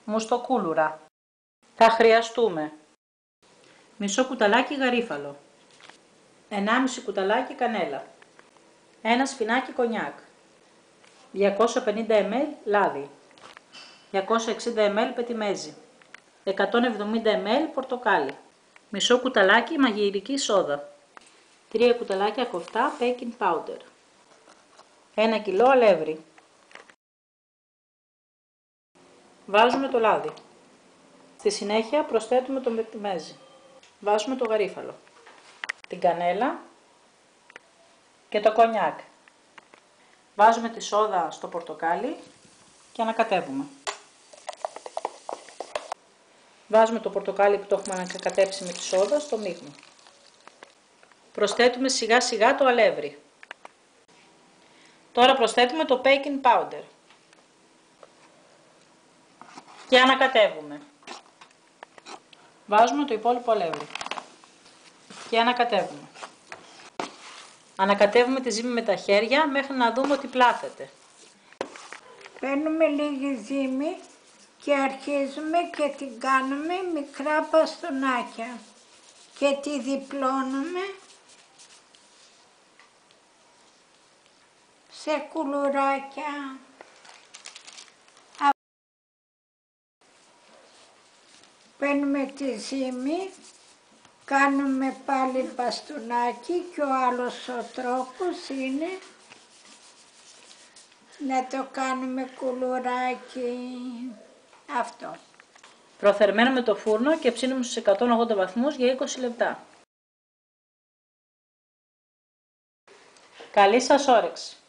μουστοκούλουρα. Θα χρειαστούμε μισό κουταλάκι γαρίφαλο, 1,5 κουταλάκι κανέλα, ένα σφινάκι κονιάκ, 250 ml λάδι, 260 ml πετιμέζι, 170 ml πορτοκάλι, μισό κουταλάκι μαγειρική σόδα, 3 κουταλάκια κοφτά baking powder, 1 κιλό αλεύρι. Βάζουμε το λάδι. Στη συνέχεια προσθέτουμε το πετιμέζι. Βάζουμε το γαρίφαλο, την κανέλα και το κονιάκ. Βάζουμε τη σόδα στο πορτοκάλι και ανακατεύουμε. Βάζουμε το πορτοκάλι που το έχουμε ανακατέψει με τη σόδα στο μείγμα. Προσθέτουμε σιγά σιγά το αλεύρι. Τώρα προσθέτουμε το baking powder και ανακατεύουμε. Βάζουμε το υπόλοιπο αλεύρι και ανακατεύουμε. Ανακατεύουμε τη ζύμη με τα χέρια μέχρι να δούμε ότι πλάθεται. Παίρνουμε λίγη ζύμη και αρχίζουμε και την κάνουμε μικρά μπαστούνάκια και τη διπλώνουμε σε κουλουράκια. Παίρνουμε τη ζύμη, κάνουμε πάλι μπαστούνάκι και ο άλλος ο τρόπος είναι να το κάνουμε κουλουράκι. Αυτό. Προθερμαίνουμε το φούρνο και ψήνουμε στους 180 βαθμούς για 20 λεπτά. Καλή σας όρεξη!